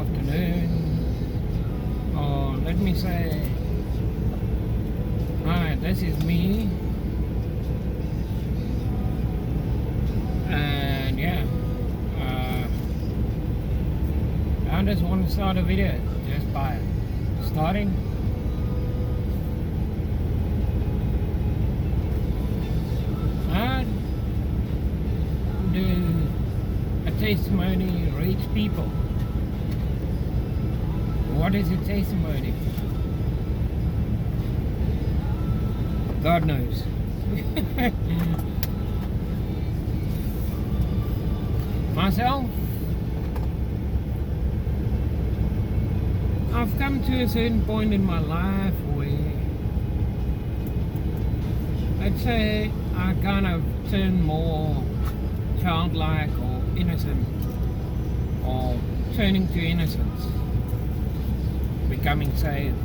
afternoon, or let me say, hi, this is me, and yeah, I just want to start a video just by starting. How do a testimony reach people? What is a testimony? God knows. Myself, I've come to a certain point in my life where, let's say, I kind of turn more childlike or innocent, or turning to innocence, becoming saved.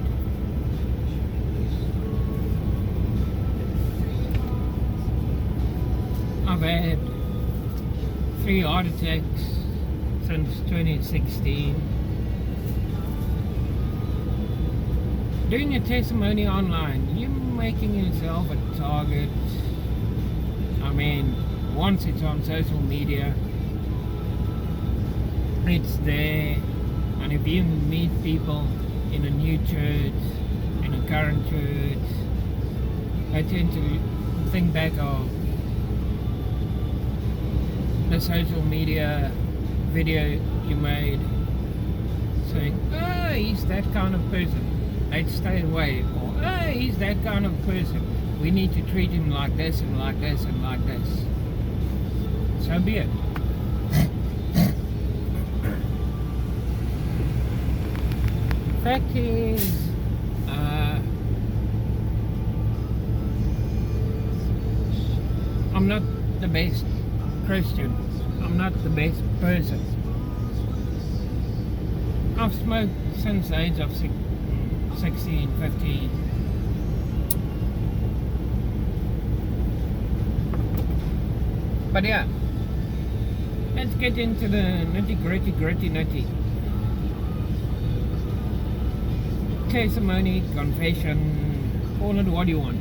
I've had 3 heart attacks since 2016. Doing a testimony online, you're making yourself a target. I mean, once it's on social media, it's there, and if you meet people in a new church, in a current church, they tend to think back of the social media video you made, saying, oh, he's that kind of person, let's stay away, or oh, he's that kind of person, we need to treat him like this and like this and like this. So be it. Fact is, I'm not the best Christian. I'm not the best person. I've smoked since the age of 16, 15. But yeah, let's get into the nitty. Testimony, confession, call it what you want.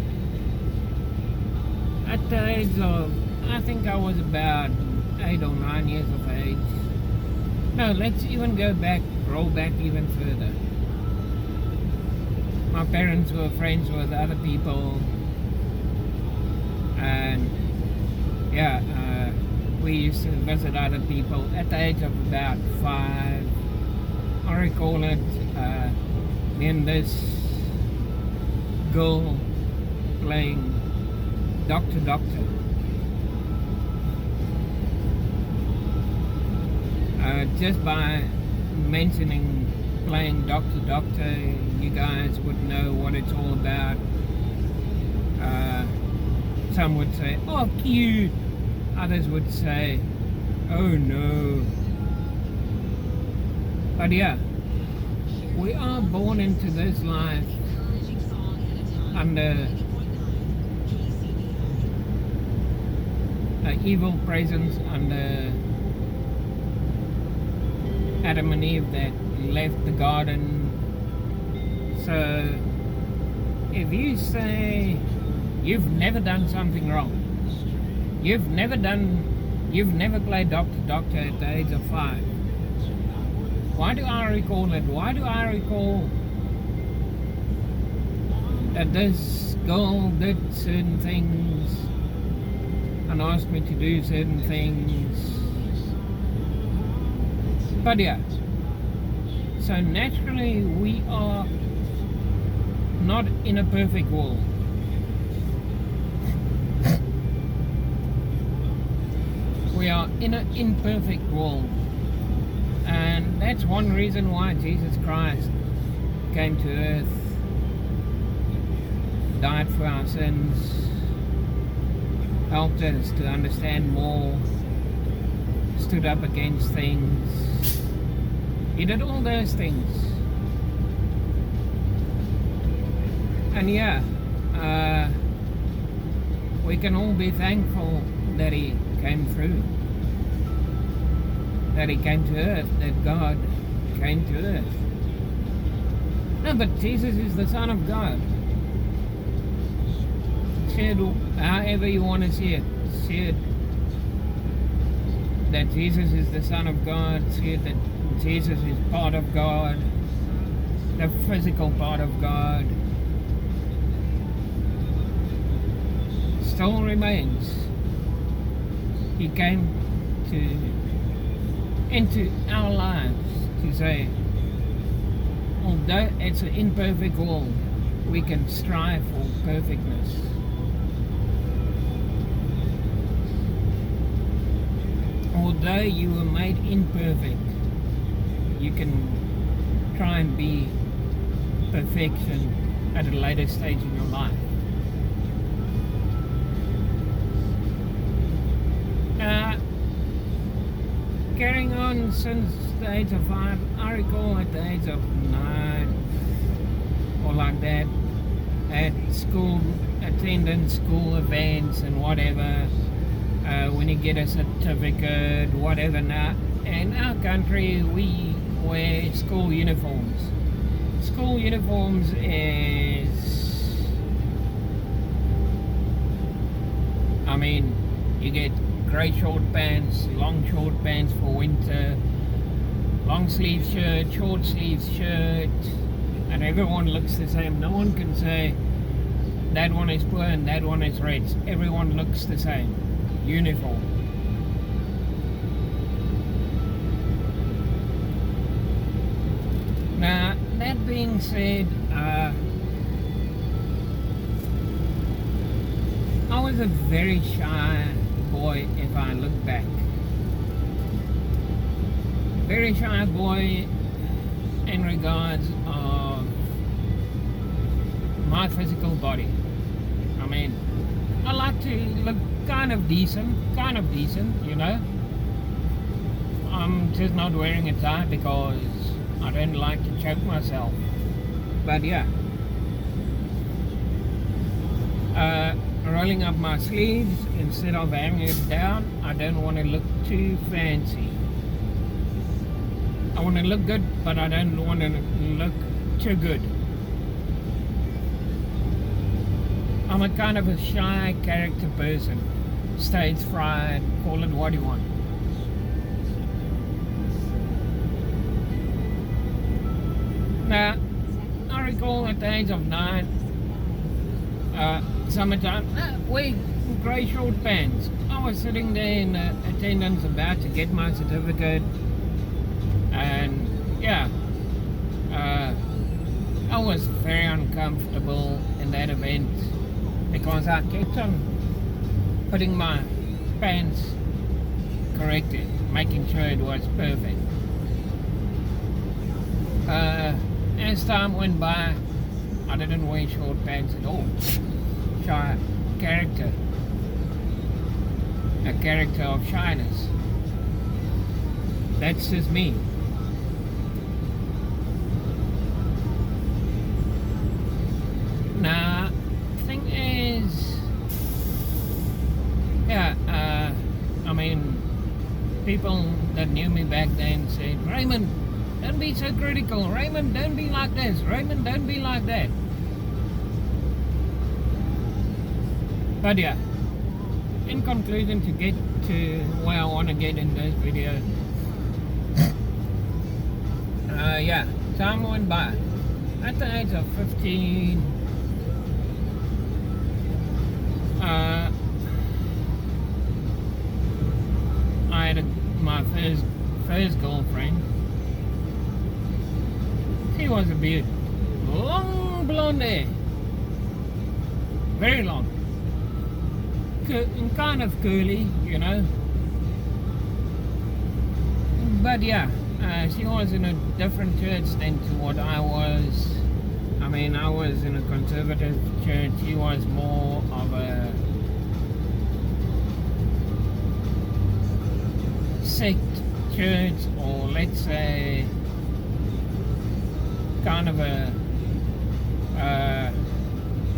At the age of, I think I was about 8 or 9 years of age. No, let's even roll back even further. My parents were friends with other people, and yeah, we used to visit other people at the age of about 5. I recall it, me and this girl playing Doctor. Just by mentioning playing Doctor, you guys would know what it's all about. Some would say, oh, cute. Others would say, oh no. But yeah, we are born into this life under an evil presence, under Adam and Eve that left the garden. So if you say you've never done something wrong, you've never played Doctor at the age of 5, why do I recall it? Why do I recall that this girl did certain things and asked me to do certain things? But yeah, so naturally we are not in a perfect world. We are in an imperfect world, and that's one reason why Jesus Christ came to earth, died for our sins, helped us to understand more, stood up against things. He did all those things. And yeah, we can all be thankful that he came through, that he came to earth, that God came to earth. No, but Jesus is the Son of God. See it however you want to see it. See it that Jesus is the Son of God. See it that Jesus is part of God, the physical part of God. Still remains. He came into our lives to say, although it's an imperfect world, we can strive for perfectness. Although you were made imperfect, you can try and be perfection at a later stage in your life. Carrying on since the age of 5, I recall at the age of 9 or like that, at school, attending school events and whatever, when you get a certificate, whatever. Now, in our country, we wear school uniforms. School uniforms is, I mean, you get grey short pants, long short pants for winter, long sleeve shirt, short sleeve shirt, and everyone looks the same. No one can say that one is poor and that one is rich. Everyone looks the same. Uniform. Now, that being said, I was a very shy boy if I look back. Very shy boy in regards of my physical body. I mean, I like to look kind of decent, you know. I'm just not wearing a tie because I don't like to choke myself. But yeah. Rolling up my sleeves instead of hanging it down. I don't want to look too fancy. I want to look good, but I don't want to look too good. I'm a kind of a shy character person. Stage fright, call it what you want. Now, I recall at the age of 9, summertime, wearing grey short pants. I was sitting there in attendance about to get my certificate, and yeah, I was very uncomfortable in that event because I kept on putting my pants corrected, making sure it was perfect. As time went by, I didn't wear short pants at all. Shy character, a character of shyness. That's just me. Now, thing is, yeah, I mean, people that knew me back then said, Raymond, don't be so critical. Raymond, don't be like this. Raymond, don't be like that. But yeah, in conclusion, to get to where I want to get in this video, yeah, time went by. At the age of 15, I had my first girlfriend. She was a beaut. Long blonde hair. Very long. Kind of curly, you know. But yeah, she was in a different church than to what I was. I mean, I was in a conservative church. She was more of a sect church, or let's say kind of a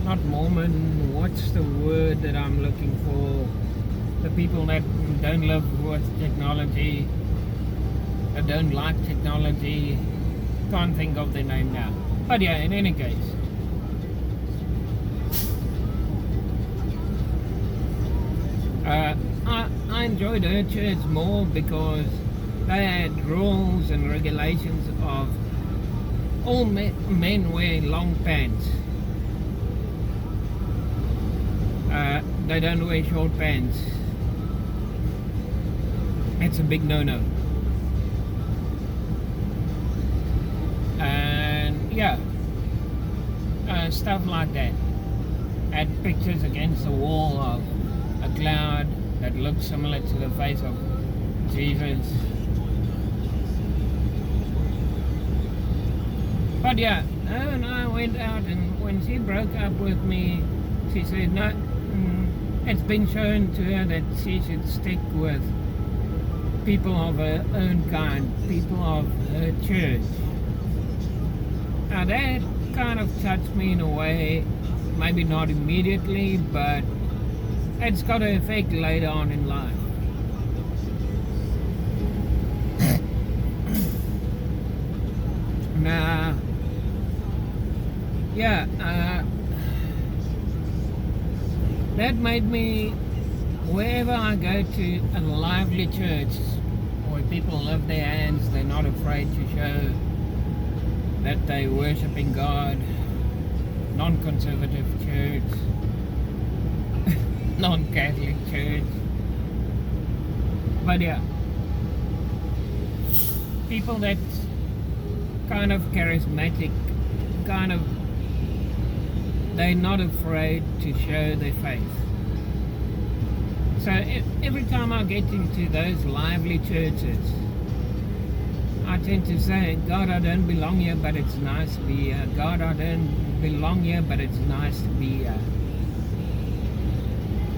not Mormon, what's the word that I'm looking for? The people that don't live with technology. that don't like technology. Can't think of their name now. But yeah, in any case. I enjoyed her church more because they had rules and regulations of all men wear long pants. They don't wear short pants. It's a big no-no. And yeah, stuff like that. Had pictures against the wall of a cloud that looked similar to the face of Jesus. But yeah, her and I went out, and when she broke up with me, she said no, it's been shown to her that she should stick with people of her own kind, people of her church. Now that kind of touched me in a way, maybe not immediately, but it's got an effect later on in life. Now, yeah, that made me, wherever I go to a lively church where people lift their hands, they're not afraid to show that they're worshipping God, non-conservative church, non-Catholic church. But yeah, people that kind of charismatic, kind of, they're not afraid to show their faith. So every time I get into those lively churches, I tend to say, God, I don't belong here, but it's nice to be here. God, I don't belong here, but it's nice to be here.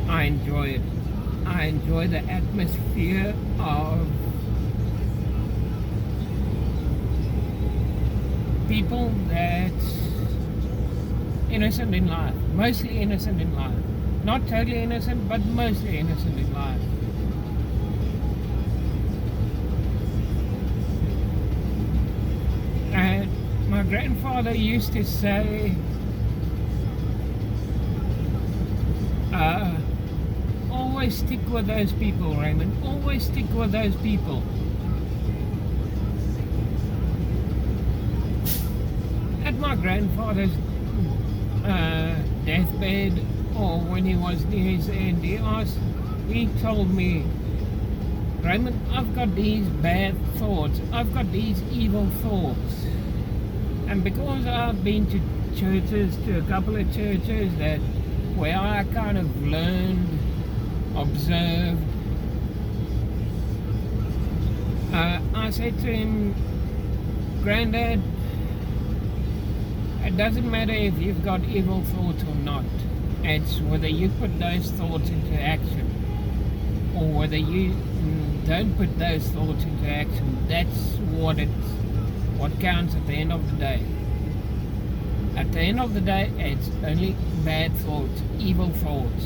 I enjoy it. I enjoy the atmosphere of people that's innocent in life, mostly innocent in life. Not totally innocent, but mostly innocent in life. And my grandfather used to say, always stick with those people, Raymond. Always stick with those people. At my grandfather's deathbed, or when he was near his end, he told me, Raymond, I've got these bad thoughts. I've got these evil thoughts. And because I've been to churches, to a couple of churches where I kind of learned, observed, I said to him, Granddad, it doesn't matter if you've got evil thoughts or not. It's whether you put those thoughts into action or whether you don't put those thoughts into action. That's what counts at the end of the day. At the end of the day, it's only bad thoughts, evil thoughts.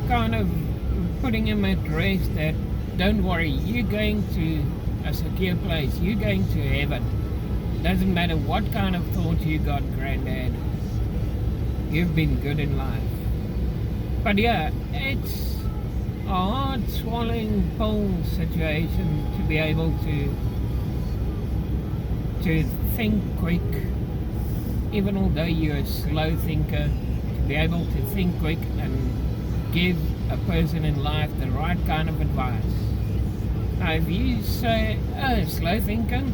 Kind of putting him at rest that, don't worry, you're going to a secure place, you're going to heaven. Doesn't matter what kind of thoughts you got, Granddad. You've been good in life. But yeah, it's a hard swallowing pill situation to be able to think quick, even although you're a slow thinker, to be able to think quick and give a person in life the right kind of advice. Now, if you say, slow thinking,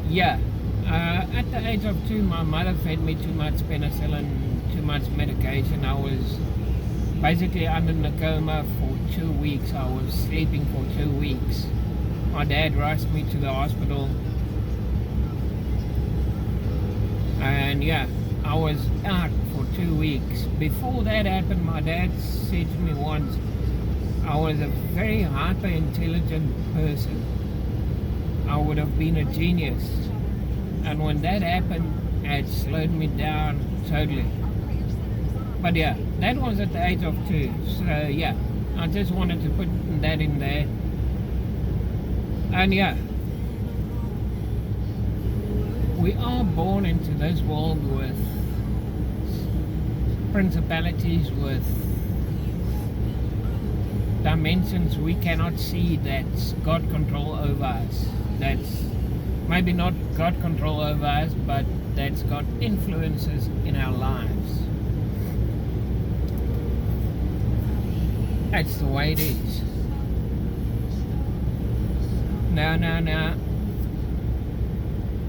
yeah. At the age of 2, my mother fed me too much penicillin, too much medication. I was basically under a coma for 2 weeks. I was sleeping for 2 weeks. My dad rushed me to the hospital. And yeah, I was out for 2 weeks. Before that happened, my dad said to me once, I was a very hyper intelligent person. I would have been a genius. And when that happened, it slowed me down totally. But yeah, that was at the age of 2. So yeah, I just wanted to put that in there. And yeah, we are born into this world with principalities, with dimensions we cannot see, that's got control over us. That's maybe not got control over us, but that's got influences in our lives. That's the way it is. Now,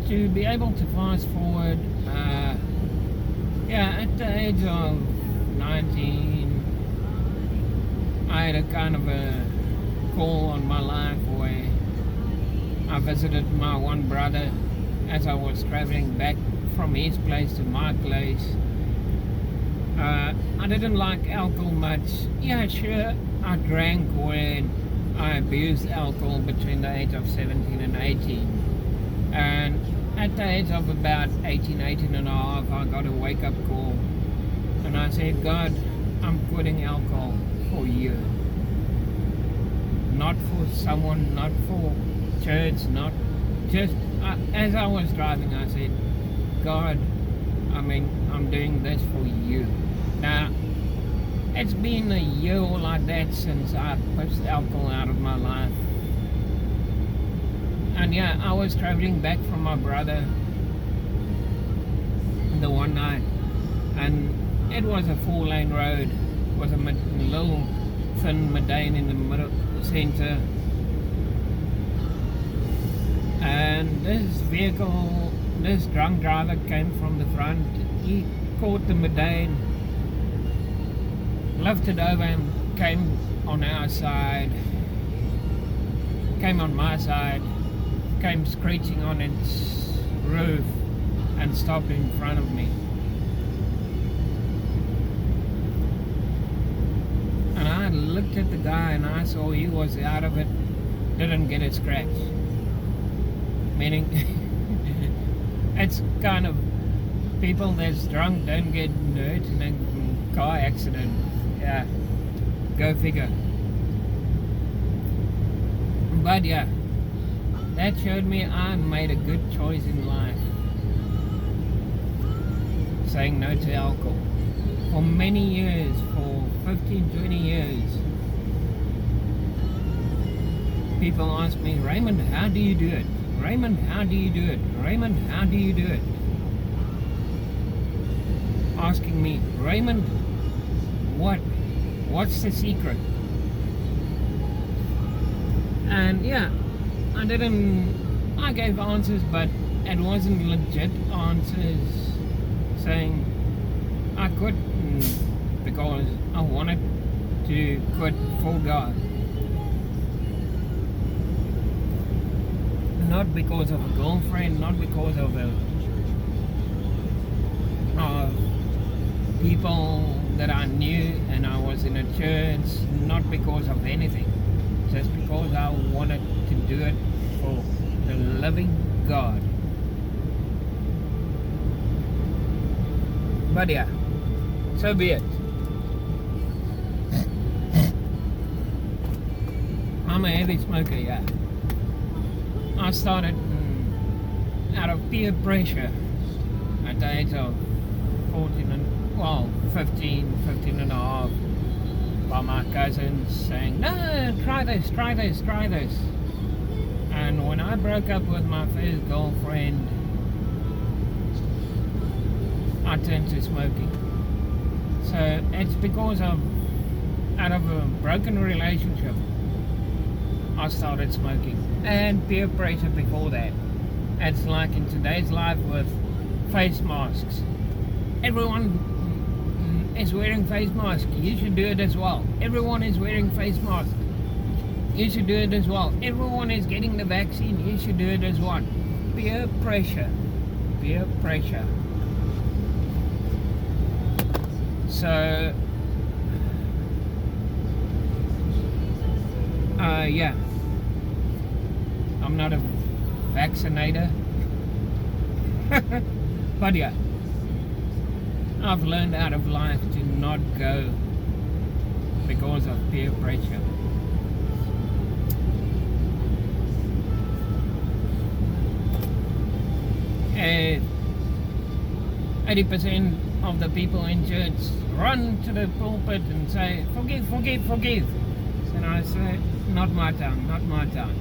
to be able to fast forward, at the age of 19, I had a kind of a call on my life where I visited my one brother as I was traveling back from his place to my place. I didn't like alcohol much. Yeah, sure, I drank when I abused alcohol between the age of 17 and 18. And at the age of about 18 and a half, I got a wake-up call. And I said, God, I'm quitting alcohol for you. Not for someone, not for church, not just... as I was driving, I said, God, I'm doing this for you. Now, it's been a year like that since I pushed alcohol out of my life. And yeah, I was traveling back from my brother the one night, and it was a 4-lane road. It was a little thin medane in the middle center, and this drunk driver came from the front. He caught the medane, lifted over and came on my side, came screeching on its roof and stopped in front of me. And I looked at the guy and I saw he was out of it, didn't get a scratch. Meaning, it's kind of people that's drunk don't get hurt in a car accident. Yeah, go figure. But yeah, that showed me I made a good choice in life, saying no to alcohol. For many years, for 15, 20 years, people ask me, Raymond, how do you do it? Raymond, how do you do it? Raymond, how do you do it? Asking me, Raymond, what's the secret? And yeah, I gave answers, but it wasn't legit answers, saying I quit because I wanted to quit for God. Not because of a girlfriend, not because of people that I knew and I was in a church, not because of anything, just because I wanted to do it for the living God. But yeah, so be it. I'm a heavy smoker, yeah. I started out of peer pressure at the age of 15 and a half, by my cousins saying, no, try this. And when I broke up with my first girlfriend, I turned to smoking. So it's because out of a broken relationship, I started smoking, and peer pressure before that. It's like in today's life with face masks. Everyone is wearing face masks. You should do it as well. Everyone is wearing face masks. You should do it as well. Everyone is getting the vaccine. You should do it as well. Peer pressure. So, yeah. I'm not a vaccinator. But yeah. I've learned out of life to not go because of peer pressure. And 80% of the people in church run to the pulpit and say, forgive, forgive, forgive. And I say, not my tongue, not my tongue.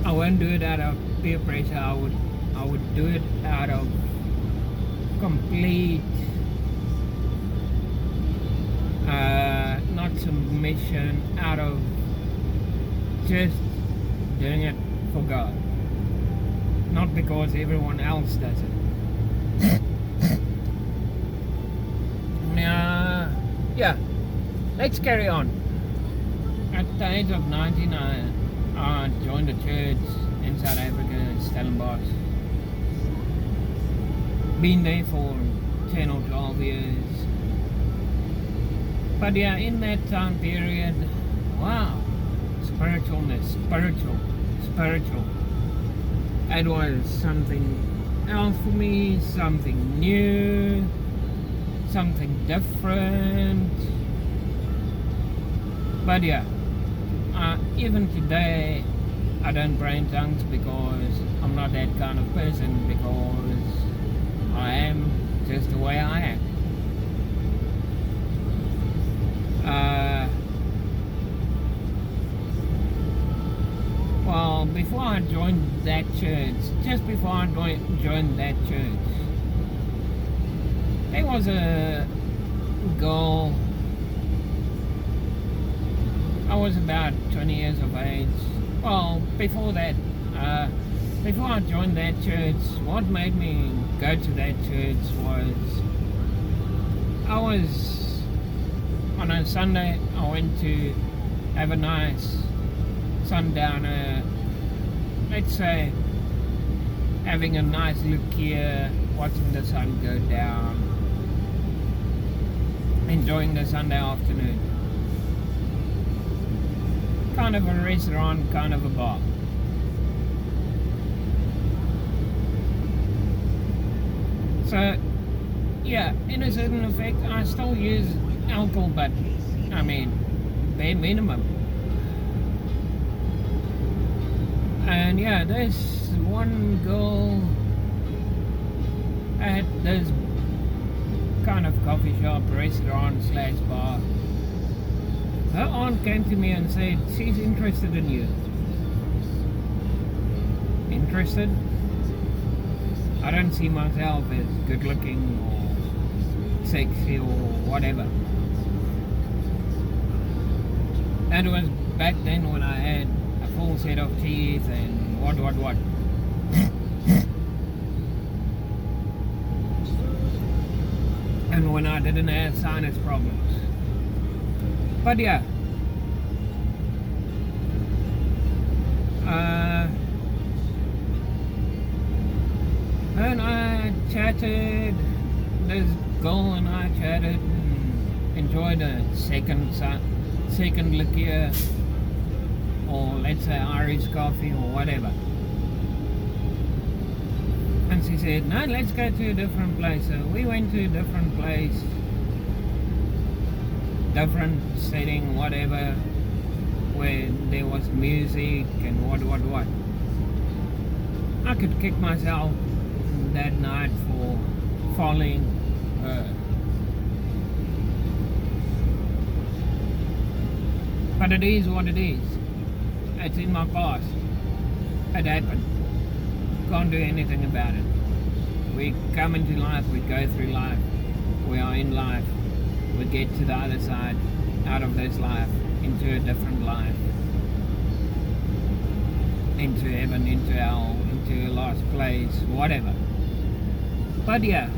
I won't do it out of peer pressure. I would do it out of complete not submission, out of just doing it for God, not because everyone else does it. Yeah, let's carry on. At the age of 19, I joined a church in South Africa, Stellenbosch. Been there for 10 or 12 years. But yeah, in that time period, wow, spiritualness, spiritual. It was something else for me, something new, something different. But yeah, even today, I don't pray in tongues because I'm not that kind of person, because I am just the way I am. Well, before I joined that church, just before I joined that church, there was a girl. I was about 20 years of age. Well, before that, before I joined that church, what made me go to that church was, on a Sunday, I went to have a nice sundowner, let's say, having a nice look here, watching the sun go down, enjoying the Sunday afternoon. Kind of a restaurant, kind of a bar. So, yeah, in a certain effect, I still use alcohol, but I mean, bare minimum. And yeah, there's one girl at this kind of coffee shop, restaurant slash bar. Her aunt came to me and said she's interested in you. Interested? I don't see myself as good looking or sexy or whatever. And it was back then when I had a full set of teeth and what. And when I didn't have sinus problems. But yeah, her and I chatted, this girl and I chatted and enjoyed a second liqueur, or let's say Irish coffee or whatever. And she said, no, let's go to a different place. So we went to a different place, different setting, whatever, where there was music and what. I could kick myself that night for following her. But it is what it is. It's in my past. It happened. Can't do anything about it. We come into life, we go through life, we are in life. We get to the other side, out of this life, into a different life, into heaven, into hell, into a lost place, whatever. But yeah,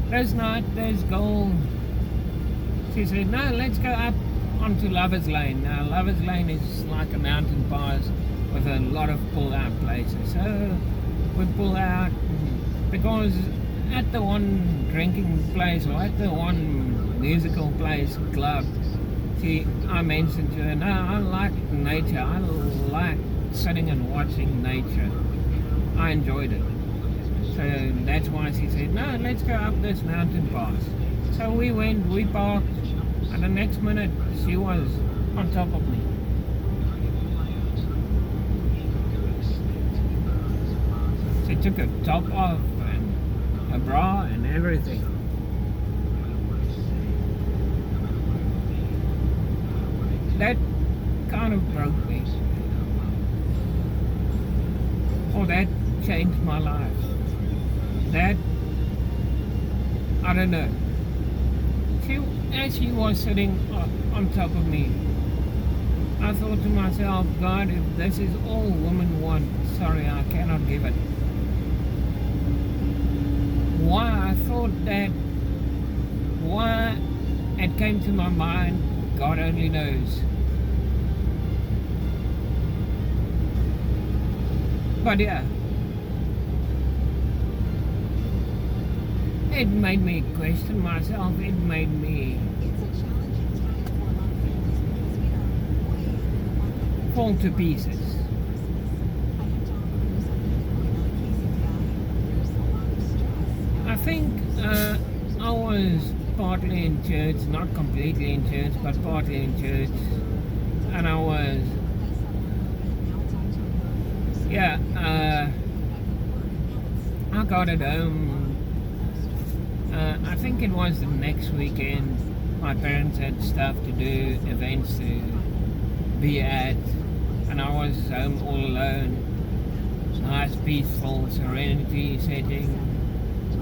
this night, this girl, she said, no, let's go up onto Lover's Lane. Now, Lover's Lane is like a mountain pass with a lot of pull-out places. So we pull out, because at the one drinking place or at the one musical place, club, I mentioned to her, no, I like nature. I like sitting and watching nature. I enjoyed it. So that's why she said, no, let's go up this mountain pass. So we went, we parked, and the next minute she was on top of me. She took her top off and her bra and everything. That kind of broke me. Or that changed my life. That, I don't know. As she was sitting on top of me, I thought to myself, God, if this is all women want, sorry, I cannot give it. Why I thought that, why it came to my mind, God only knows. But yeah, it made me question myself. It made me fall to pieces. I think I was partly in church, not completely in church, but partly in church, and I was, I got it home. I think it was the next weekend. My parents had stuff to do, events to be at, and I was home all alone. Nice, peaceful, serenity setting.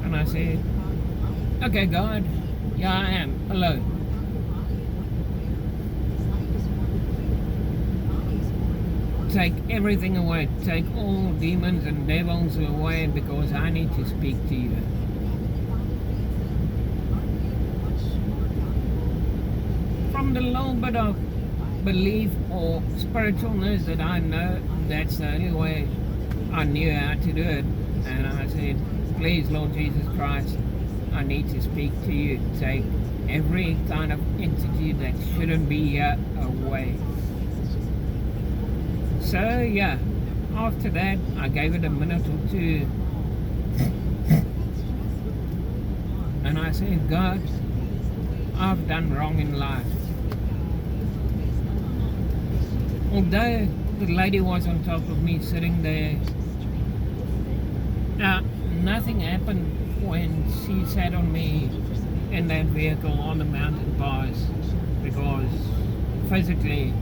And I said, okay, God, here I am, alone. Take everything away. Take all demons and devils away, because I need to speak to you. From the little bit of belief or spiritualness that I know, that's the only way I knew how to do it. And I said, please, Lord Jesus Christ, I need to speak to you. Take every kind of entity that shouldn't be here away. So yeah, after that I gave it a minute or two, and I said, God, I've done wrong in life. Although the lady was on top of me sitting there, nothing happened when she sat on me in that vehicle on the mountain pass, because physically